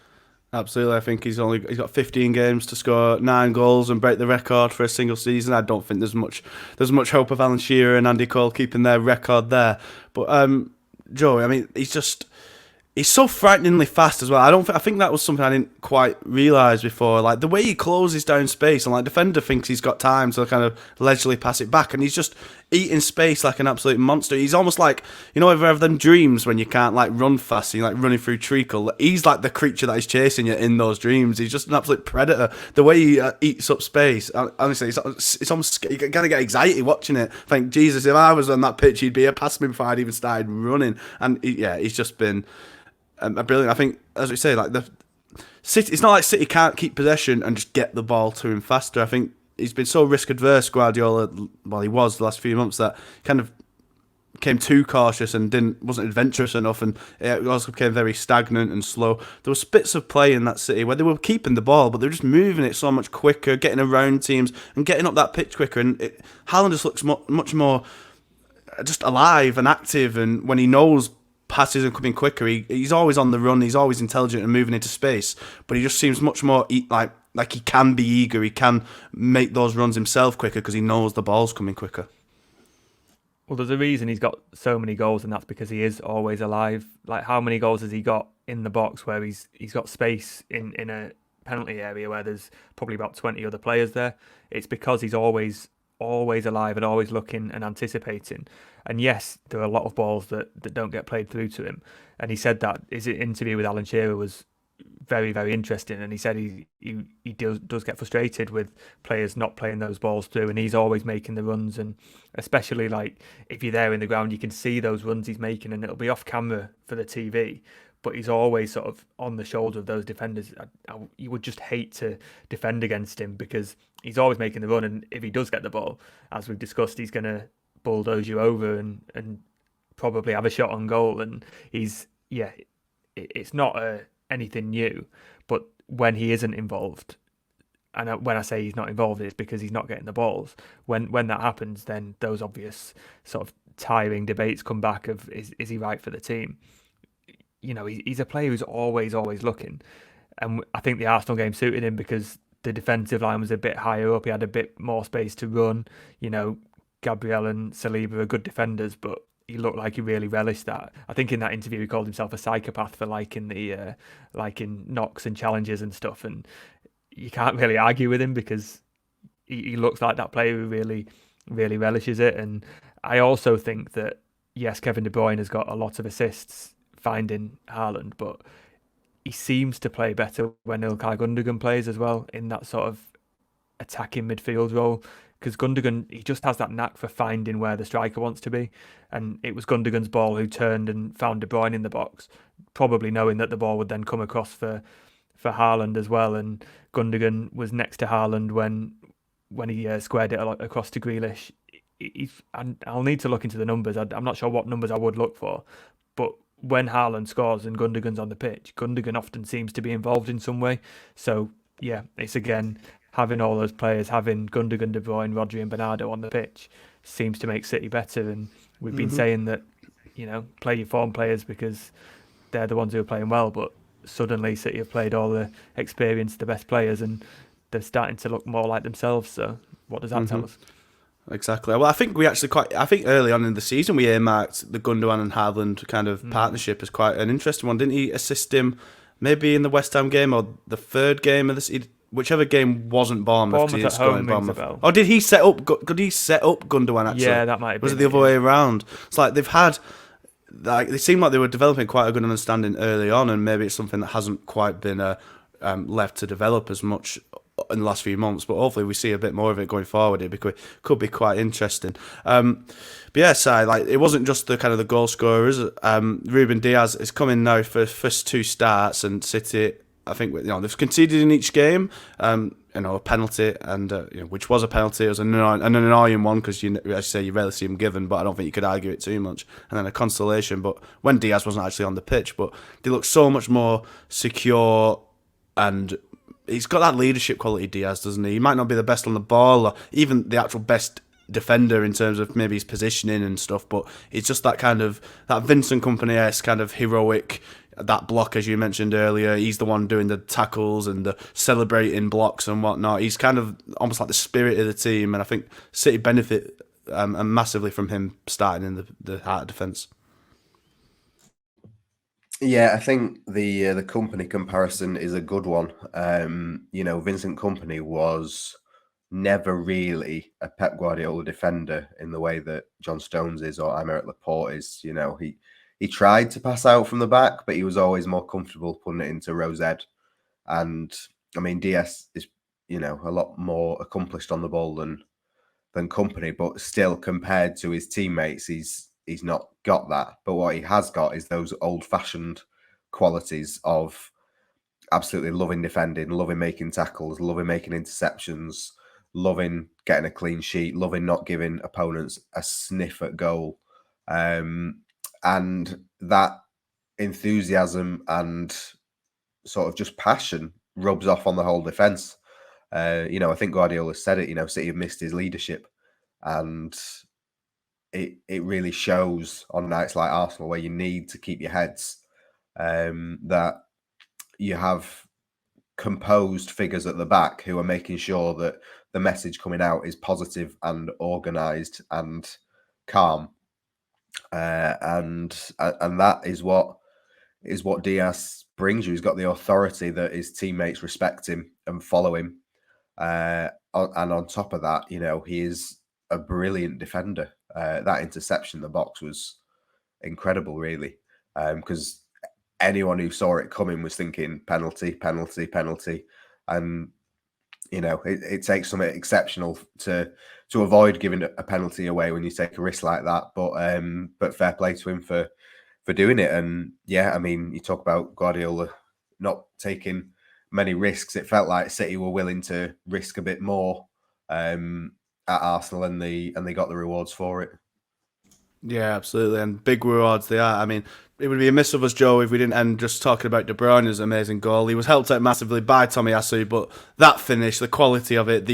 Absolutely, I think he's got 15 games to score 9 goals and break the record for a single season. I don't think there's much hope of Alan Shearer and Andy Cole keeping their record there. But Joey, I mean, he's so frighteningly fast as well. I think that was something I didn't quite realise before. Like the way he closes down space, and like defender thinks he's got time to kind of leisurely pass it back, and he's just eating space like an absolute monster. He's almost like, ever have them dreams when you can't like run fast, and you're like running through treacle. He's like the creature that is chasing you in those dreams. He's just an absolute predator. The way he eats up space, honestly, it's almost, you kind of get anxiety watching it. Think, Jesus, if I was on that pitch, he'd be a past me before I'd even started running. And he's just been brilliant. I think, as we say, like the City, it's not like City can't keep possession and just get the ball to him faster. I think he's been so risk adverse, Guardiola. Well, he was the last few months, that kind of became too cautious and wasn't adventurous enough, and it also became very stagnant and slow. There were bits of play in that City where they were keeping the ball, but they were just moving it so much quicker, getting around teams and getting up that pitch quicker. And Haaland just looks much more just alive and active, and when he knows passes are coming quicker, he's always on the run, he's always intelligent and moving into space, but he just seems much more like he can be eager, he can make those runs himself quicker because he knows the ball's coming quicker. Well, there's a reason he's got so many goals, and that's because he is always alive. Like, how many goals has he got in the box where he's got space in a penalty area where there's probably about 20 other players there? It's because he's always alive and always looking and anticipating. And yes, there are a lot of balls that don't get played through to him. And he said that his interview with Alan Shearer was very, very interesting. And he said he does get frustrated with players not playing those balls through, and he's always making the runs. And especially like if you're there in the ground, you can see those runs he's making, and it'll be off camera for the TV. But he's always sort of on the shoulder of those defenders. You would just hate to defend against him because he's always making the run. And if he does get the ball, as we've discussed, he's going to bulldoze you over and probably have a shot on goal. And it's not anything new. But when he isn't involved, and when I say he's not involved, it's because he's not getting the balls. When that happens, then those obvious sort of tiring debates come back of is he right for the team? He's a player who's always looking. And I think the Arsenal game suited him because the defensive line was a bit higher up. He had a bit more space to run. Gabriel and Saliba are good defenders, but he looked like he really relished that. I think in that interview he called himself a psychopath for liking knocks and challenges and stuff. And you can't really argue with him because he looks like that player who really, really relishes it. And I also think that, yes, Kevin De Bruyne has got a lot of assists finding Haaland, but he seems to play better when Ilkay Gundogan plays as well in that sort of attacking midfield role. because Gundogan, he just has that knack for finding where the striker wants to be, and it was Gundogan's ball who turned and found De Bruyne in the box, probably knowing that the ball would then come across for Haaland as well, and Gundogan was next to Haaland when he squared it across to Grealish. And I'll need to look into the numbers. I'm not sure what numbers I would look for, but when Haaland scores and Gundogan's on the pitch, Gundogan often seems to be involved in some way. So yeah, it's again having all those players, having Gundogan, De Bruyne, Rodri, and Bernardo on the pitch seems to make City better. And we've been saying that, play your form players because they're the ones who are playing well, but suddenly City have played all the experienced, the best players, and they're starting to look more like themselves. So what does that tell us? Exactly. Well, I think I think early on in the season we earmarked the Gundogan and Haaland kind of partnership as quite an interesting one. Didn't he assist him maybe in the West Ham game or the third game of the whichever game wasn't Bournemouth at home rings a bell. Oh, did he set up Gundogan actually? Yeah, that might have been. Was it the other way around? It's like they've had, like, they seem like they were developing quite a good understanding early on, and maybe it's something that hasn't quite been left to develop as much in the last few months, but hopefully we see a bit more of it going forward. It could be quite interesting. But yeah, it wasn't just the kind of the goal scorers. Ruben Diaz is coming now for his first two starts, and City, I think, they've conceded in each game. A penalty, and which was a penalty. It was an annoying one because, as you say, you rarely see him given, but I don't think you could argue it too much. And then a consolation, but when Diaz wasn't actually on the pitch, but they look so much more secure, and he's got that leadership quality, Diaz, doesn't he? He might not be the best on the ball or even the actual best defender in terms of maybe his positioning and stuff, but it's just that Vincent Kompany-esque kind of heroic, that block, as you mentioned earlier. He's the one doing the tackles and the celebrating blocks and whatnot. He's kind of almost like the spirit of the team, and I think City benefit massively from him starting in the heart of defence. Yeah, I think the Kompany comparison is a good one. Vincent Kompany was never really a Pep Guardiola defender in the way that John Stones is or Aymeric Laporte is. He tried to pass out from the back, but he was always more comfortable putting it into Rosette. And I mean, Diaz is a lot more accomplished on the ball than Kompany, but still, compared to his teammates, he's not got that. But what he has got is those old-fashioned qualities of absolutely loving defending, loving making tackles, loving making interceptions, loving getting a clean sheet, loving not giving opponents a sniff at goal. And that enthusiasm and sort of just passion rubs off on the whole defence. I think Guardiola said it, City have missed his leadership, and it really shows on nights like Arsenal where you need to keep your heads, that you have composed figures at the back who are making sure that the message coming out is positive and organised and calm. And that is what Diaz brings you. He's got the authority that his teammates respect him and follow him. And on top of that, he is a brilliant defender. That interception in the box was incredible, really, because anyone who saw it coming was thinking penalty, penalty, penalty. And it takes something exceptional to avoid giving a penalty away when you take a risk like that. But fair play to him for doing it. And yeah, I mean, you talk about Guardiola not taking many risks. It felt like City were willing to risk a bit more at Arsenal, and they got the rewards for it. Yeah, absolutely, and big rewards they are. I mean, it would be a miss of us, Joe, if we didn't end just talking about De Bruyne's amazing goal. He was helped out massively by Tomiyasu, but that finish, the quality of it,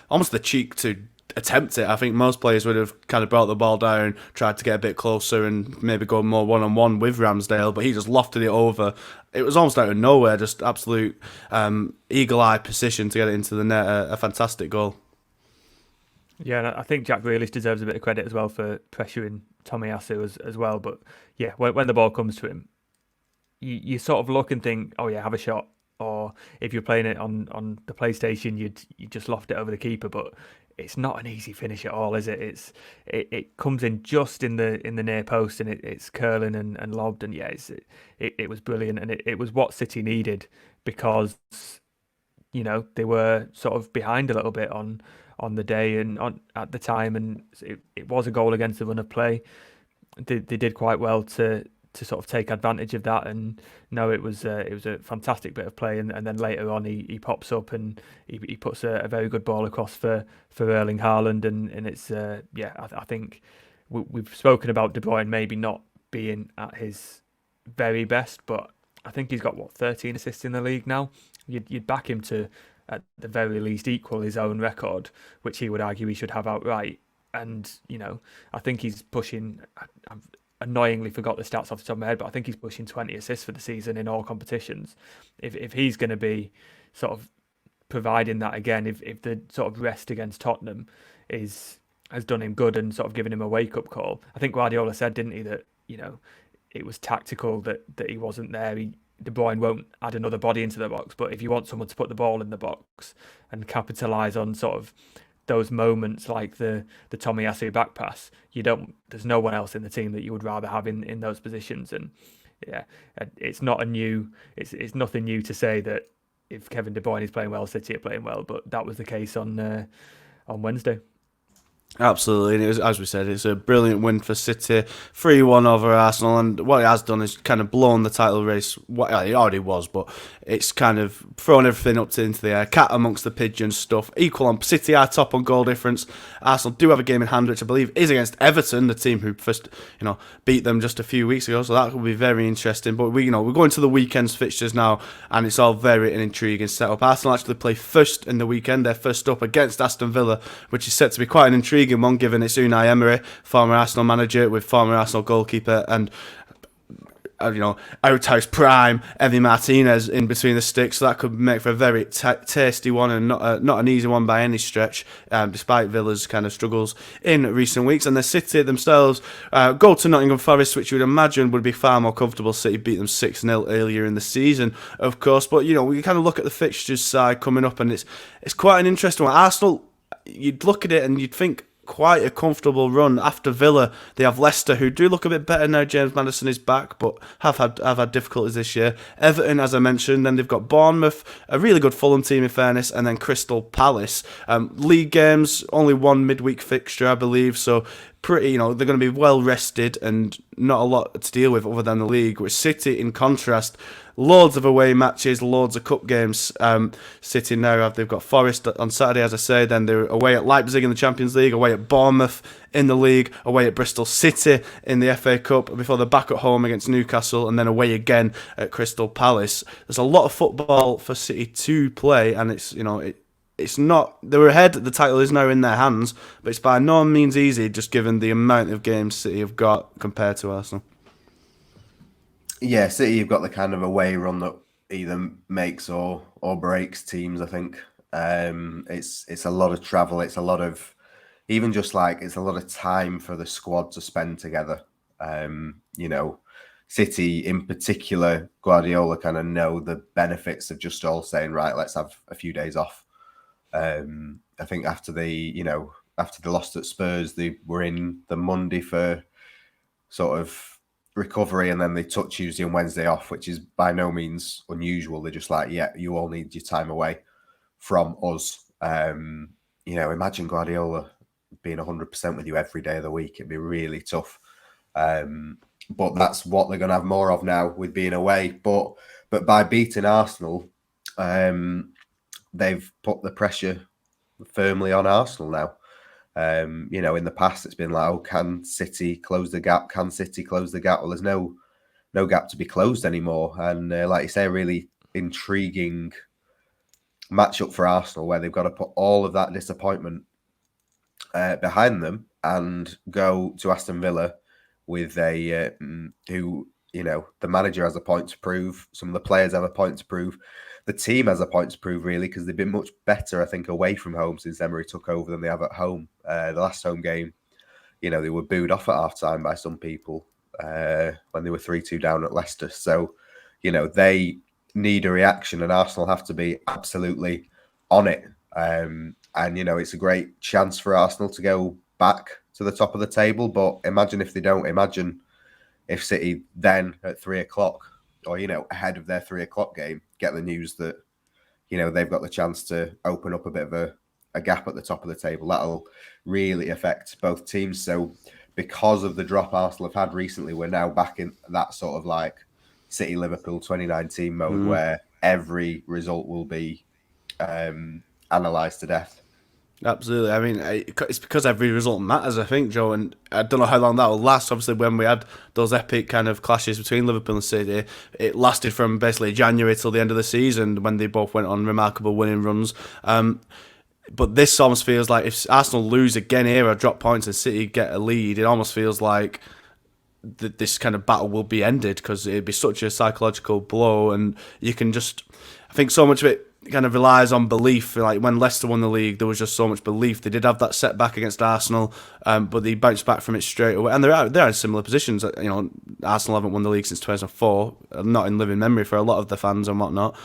almost the cheek to attempt it. I think most players would have kind of brought the ball down, tried to get a bit closer and maybe go more one-on-one with Ramsdale, but he just lofted it over. It was almost out of nowhere, just absolute eagle-eye precision to get it into the net. A fantastic goal. Yeah, and I think Jack Grealish deserves a bit of credit as well for pressuring Tomiyasu as well. But yeah, when the ball comes to him, you sort of look and think, oh yeah, have a shot. Or if you're playing it on the PlayStation, you just loft it over the keeper. But it's not an easy finish at all, is it? It comes in just in the near post, and it's curling and lobbed. And yeah, it was brilliant, and it was what City needed, because they were sort of behind a little bit on on the day and at the time, and it was a goal against the run of play. They did quite well to sort of take advantage of that, and no, it was a fantastic bit of play, and then later on he pops up and he puts a very good ball across for Erling Haaland, and it's I think we've spoken about De Bruyne maybe not being at his very best, but I think he's got 13 assists in the league now. You'd back him to at the very least equal his own record, which he would argue he should have outright. And I think he's pushing. I've annoyingly forgot the stats off the top of my head, but I think he's pushing 20 assists for the season in all competitions. If he's going to be sort of providing that again, if the sort of rest against Tottenham has done him good and sort of given him a wake up call. I think Guardiola said, didn't he, that it was tactical that he wasn't there. De Bruyne won't add another body into the box, but if you want someone to put the ball in the box and capitalise on sort of those moments like the Tomiyasu back pass, there's no one else in the team that you would rather have in those positions. And yeah, it's nothing new to say that if Kevin De Bruyne is playing well, City are playing well, but that was the case on Wednesday. Absolutely, and it was, as we said, it's a brilliant win for City, 3-1 over Arsenal, and what it has done is kind of blown the title race. Well, it already was, but it's kind of thrown everything up into the air. Cat amongst the pigeons stuff. Equal on City are top on goal difference. Arsenal do have a game in hand, which I believe is against Everton, the team who first beat them just a few weeks ago. So that will be very interesting. But we're going to the weekend's fixtures now, and it's all very an intriguing setup. Arsenal actually play first in the weekend. They're first up against Aston Villa, which is set to be quite an intriguing one, given it's Unai Emery, former Arsenal manager with former Arsenal goalkeeper and outhouse prime Emi Martinez in between the sticks. So that could make for a very tasty one, and not an easy one by any stretch, despite Villa's kind of struggles in recent weeks. And the City themselves go to Nottingham Forest, which you would imagine would be far more comfortable. City beat them 6-0 earlier in the season, of course, but we kind of look at the fixtures side coming up, and it's quite an interesting one. Arsenal, you'd look at it and you'd think quite a comfortable run. After Villa, they have Leicester, who do look a bit better now James Maddison is back, but have had difficulties this year. Everton, as I mentioned, then they've got Bournemouth, a really good Fulham team in fairness, and then Crystal Palace. League games, only one midweek fixture, I believe, so pretty, they're going to be well rested and not a lot to deal with other than the league. With City, in contrast, loads of away matches, loads of cup games. City now they've got Forest on Saturday, as I say, then they're away at Leipzig in the Champions League, away at Bournemouth in the league, away at Bristol City in the FA Cup, before they're back at home against Newcastle, and then away again at Crystal Palace. There's a lot of football for City to play, and it's not, they were ahead, the title is now in their hands, but it's by no means easy, just given the amount of games City have got compared to Arsenal. Yeah, City, you've got the kind of away run that either makes or breaks teams, I think. It's a lot of travel, it's a lot of, even just like, it's a lot of time for the squad to spend together. City in particular, Guardiola kind of know the benefits of just all saying, right, let's have a few days off. I think after the loss at Spurs, they were in the Monday for sort of recovery, and then they took Tuesday and Wednesday off, which is by no means unusual. They're just like, yeah, you all need your time away from us. Imagine Guardiola being 100% with you every day of the week. It'd be really tough. But that's what they're going to have more of now with being away. But by beating Arsenal, they've put the pressure firmly on Arsenal now. In the past, it's been like, oh, can City close the gap? Can City close the gap? Well, there's no gap to be closed anymore. And like you say, a really intriguing matchup for Arsenal, where they've got to put all of that disappointment behind them and go to Aston Villa with a the manager has a point to prove. Some of the players have a point to prove. The team has a point to prove, really, because they've been much better, I think, away from home since Emery took over than they have at home. The last home game, they were booed off at half-time by some people when they were 3-2 down at Leicester. So, they need a reaction, and Arsenal have to be absolutely on it. It's a great chance for Arsenal to go back to the top of the table. But imagine if they don't. Imagine if City then at 3:00 or, ahead of their 3:00 game, get the news that, they've got the chance to open up a bit of a gap at the top of the table. That'll really affect both teams. So because of the drop Arsenal have had recently, we're now back in that sort of like City Liverpool 2019 mode where every result will be analysed to death. Absolutely. I mean, it's because every result matters, I think, Joe, and I don't know how long that will last. Obviously, when we had those epic kind of clashes between Liverpool and City, it lasted from basically January till the end of the season when they both went on remarkable winning runs. But this almost feels like if Arsenal lose again here or drop points and City get a lead, it almost feels like this kind of battle will be ended because it'd be such a psychological blow, and you can just, I think so much of it kind of relies on belief. Like when Leicester won the league, there was just so much belief. They did have that setback against Arsenal, but they bounced back from it straight away. And they're in similar positions. You know, Arsenal haven't won the league since 2004, not in living memory for a lot of the fans and whatnot.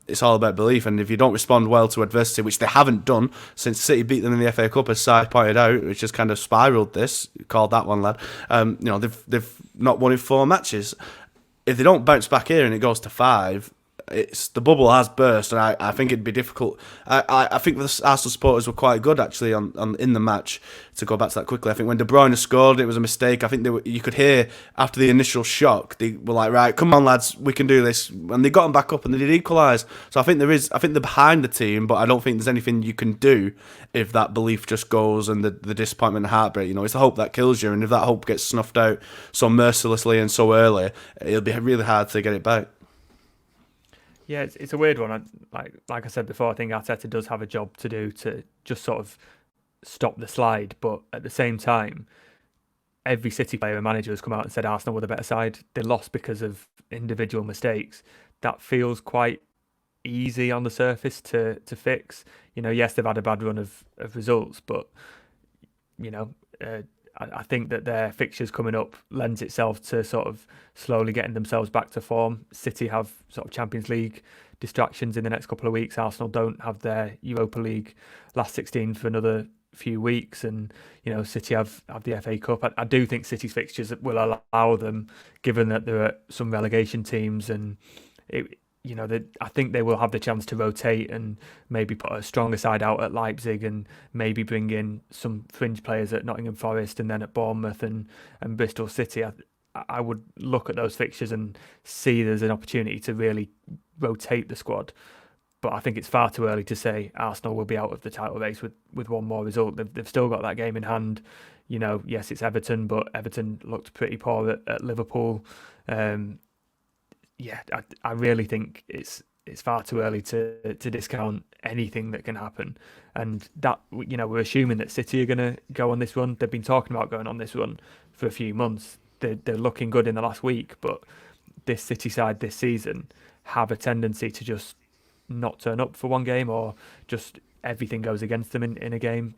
It's all about belief, and if you don't respond well to adversity, which they haven't done since City beat them in the FA Cup, as Si pointed out, which has kind of spiralled this, called that one, lad. You know, they've not won in 4 matches. If they don't bounce back here and it goes to 5, the bubble has burst, and I think it'd be difficult. I think the Arsenal supporters were quite good actually on in the match. To go back to that quickly, I think when De Bruyne scored, it was a mistake. I think you could hear after the initial shock, they were like, "Right, come on, lads, we can do this," and they got them back up and they did equalise. So I think they're behind the team, but I don't think there's anything you can do if that belief just goes and the disappointment and heartbreak. You know, it's the hope that kills you, and if that hope gets snuffed out so mercilessly and so early, it'll be really hard to get it back. Yeah, it's a weird one. Like I said before, I think Arteta does have a job to do to just sort of stop the slide. But at the same time, every City player and manager has come out and said Arsenal were the better side. They lost because of individual mistakes. That feels quite easy on the surface to fix. You know, yes, they've had a bad run of results, but you know, I think that their fixtures coming up lends itself to sort of slowly getting themselves back to form. City have sort of Champions League distractions in the next couple of weeks. Arsenal don't have their Europa League last 16 for another few weeks, and you know, City have the FA Cup. I do think City's fixtures will allow them, given that there are some relegation teams, and I think they will have the chance to rotate and maybe put a stronger side out at Leipzig and maybe bring in some fringe players at Nottingham Forest and then at Bournemouth and Bristol City. I would look at those fixtures and see there's an opportunity to really rotate the squad. But I think it's far too early to say Arsenal will be out of the title race with one more result. They've still got that game in hand. You know, yes, it's Everton, but Everton looked pretty poor at Liverpool. Yeah, I really think it's far too early to discount anything that can happen. And that, you know, we're assuming that City are going to go on this run. They've been talking about going on this run for a few months. They're looking good in the last week, but this City side this season have a tendency to just not turn up for one game, or just everything goes against them in a game.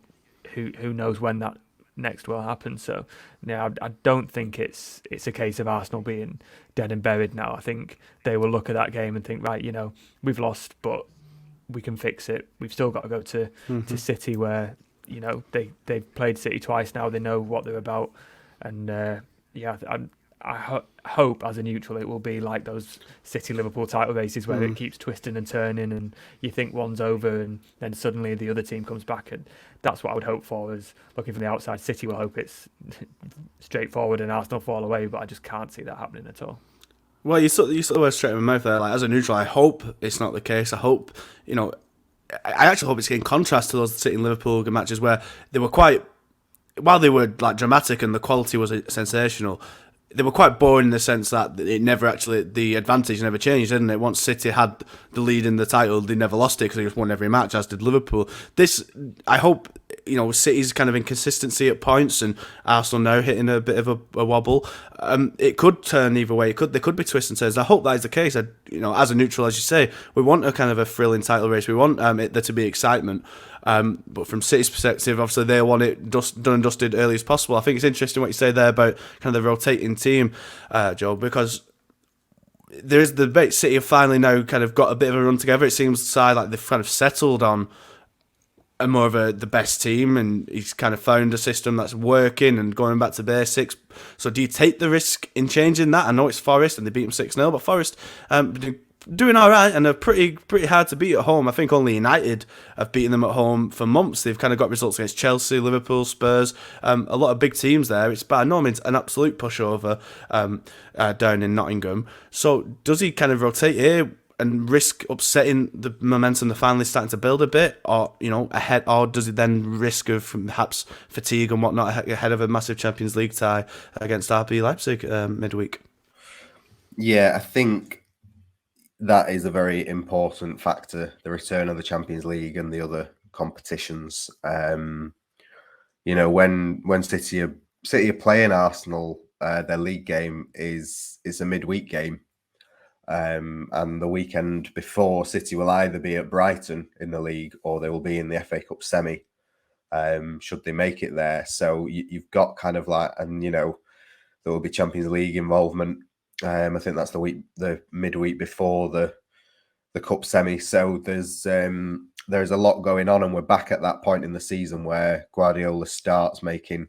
Who knows when that next will happen? So now I don't think it's a case of Arsenal being dead and buried now. I think they will look at that game and think, right, you know, we've lost, but we can fix it. We've still got to go to City, where, you know, they've played City twice now. They know what they're about, and I hope as a neutral it will be like those City-Liverpool title races where it keeps twisting and turning and you think one's over and then suddenly the other team comes back, and that's what I would hope for. Is looking from the outside, City will hope it's straightforward and Arsenal fall away, but I just can't see that happening at all. Well, you sort of went straight in my mouth there. Like, as a neutral, I hope it's not the case. I hope, you know, I actually hope it's in contrast to those City and Liverpool matches where they were quite, while they were like dramatic and the quality was sensational, they were quite boring in the sense that it never actually, the advantage never changed, didn't it? Once City had the lead in the title, they never lost it because they just won every match, as did Liverpool. This, I hope, you know, City's kind of inconsistency at points and Arsenal now hitting a bit of a wobble. It could turn either way. They could be twists and turns. I hope that is the case. You know, as a neutral, as you say, we want a kind of a thrilling title race. We want there to be excitement. But from City's perspective, obviously they want it done and dusted early as possible. I think it's interesting what you say there about kind of the rotating team, Joe, because there is the debate. City have finally now kind of got a bit of a run together. It seems side like they've kind of settled on a more of the best team, and he's kind of found a system that's working and going back to basics. So do you take the risk in changing that? I know it's Forest and they beat them 6-0, but Forest doing all right and are pretty hard to beat at home. I think only United have beaten them at home for months. They've kind of got results against Chelsea, Liverpool, Spurs, a lot of big teams there. It's by no means an absolute pushover down in Nottingham. So does he kind of rotate here and risk upsetting the momentum they're finally starting to build a bit, or ahead, or does it then risk of perhaps fatigue and whatnot ahead of a massive Champions League tie against RB Leipzig midweek? Yeah, I think that is a very important factor, the return of the Champions League and the other competitions. When City are playing Arsenal, their league game is a midweek game. And the weekend before, City will either be at Brighton in the league or they will be in the FA Cup semi, should they make it there. So you've got kind of like, and there will be Champions League involvement. I think that's the midweek before the cup semi. So there's a lot going on, and we're back at that point in the season where Guardiola starts making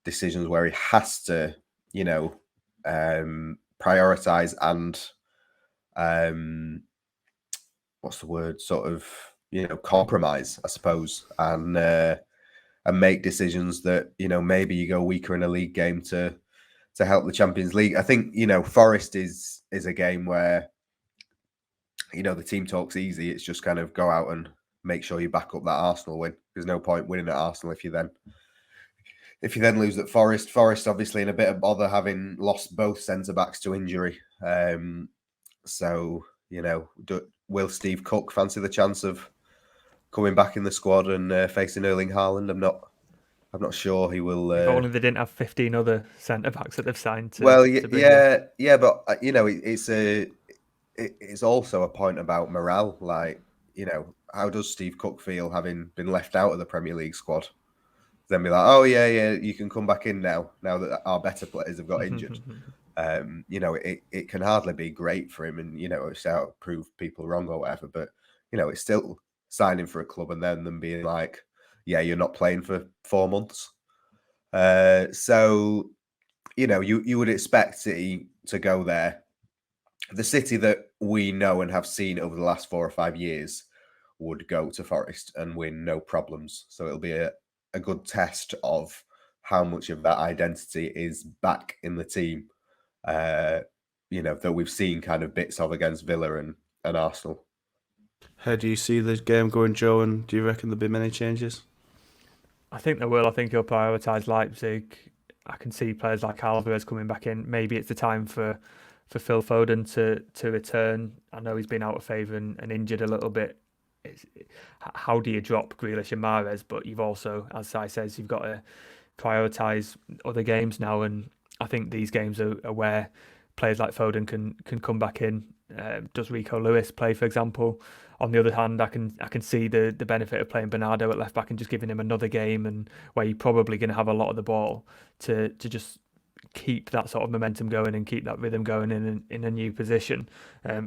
decisions where he has to, prioritize and what's the word? Sort of, compromise, I suppose, and make decisions that maybe you go weaker in a league game to help the Champions League. I think Forest is a game where the team talks easy. It's just kind of go out and make sure you back up that Arsenal win. There's no point winning at Arsenal if you then lose at Forest. Forest obviously in a bit of bother, having lost both centre backs to injury. So will Steve Cook fancy the chance of coming back in the squad and facing Erling Haaland? I'm not sure he will. If only they didn't have 15 other centre backs that they've signed. But it's also a point about morale. Like, how does Steve Cook feel having been left out of the Premier League squad? Then be like, oh yeah, you can come back in now that our better players have got injured. It can hardly be great for him, and it's out to prove people wrong or whatever. But it's still signing for a club and then them being like, yeah, you're not playing for 4 months. So you would expect City to go there. The City that we know and have seen over the last 4 or 5 years would go to Forest and win no problems. So it'll be a good test of how much of that identity is back in the team. That we've seen kind of bits of against Villa and Arsenal. How do you see the game going, Joe? And do you reckon there'll be many changes? I think there will. I think he'll prioritise Leipzig. I can see players like Alvarez coming back in. Maybe it's the time for Phil Foden to return. I know he's been out of favour and injured a little bit. How do you drop Grealish and Mahrez? But you've also, as Si says, you've got to prioritise other games now. And I think these games are where players like Foden can come back in. Does Rico Lewis play, for example? On the other hand, I can see the benefit of playing Bernardo at left back and just giving him another game, and where you're probably going to have a lot of the ball to just keep that sort of momentum going and keep that rhythm going in a new position.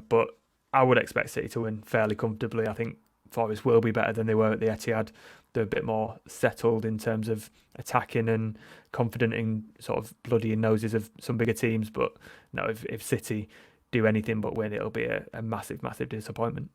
But I would expect City to win fairly comfortably. I think Forest will be better than they were at the Etihad. They're a bit more settled in terms of attacking and confident in sort of bloodying noses of some bigger teams. But no, if City do anything but win, it'll be a massive, massive disappointment.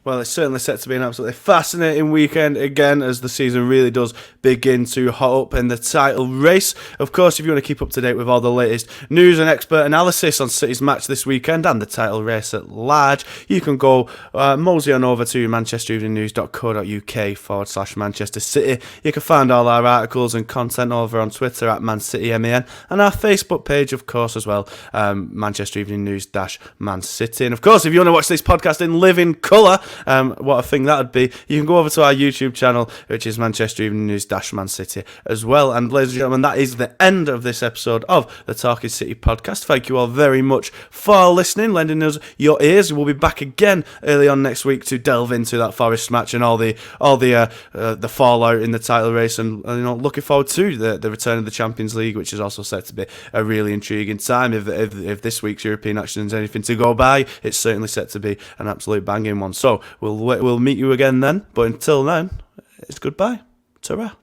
Well, it's certainly set to be an absolutely fascinating weekend again, as the season really does begin to hot up in the title race. Of course, if you want to keep up to date with all the latest news and expert analysis on City's match this weekend and the title race at large, you can go mosey on over to manchestereveningnewscouk/Manchester City. You can find all our articles and content over on Twitter at ManCityMAN, and our Facebook page, of course, as well, Manchester Evening News-Man City. And of course, if you want to watch this podcast in living colour, what a thing that would be, you can go over to our YouTube channel, which is Manchester Evening News-Man City as well. And ladies and gentlemen, that is the end of this episode of the Talking City podcast. Thank you all very much for listening, lending us your ears. We'll be back again early on next week to delve into that Forest match and all the fallout in the title race, and looking forward to the return of the Champions League, which is also set to be a really intriguing time. If this week's European action is anything to go by, it's certainly set to be an absolute banging one. So we'll meet you again then. But until then, it's goodbye. Ta-ra.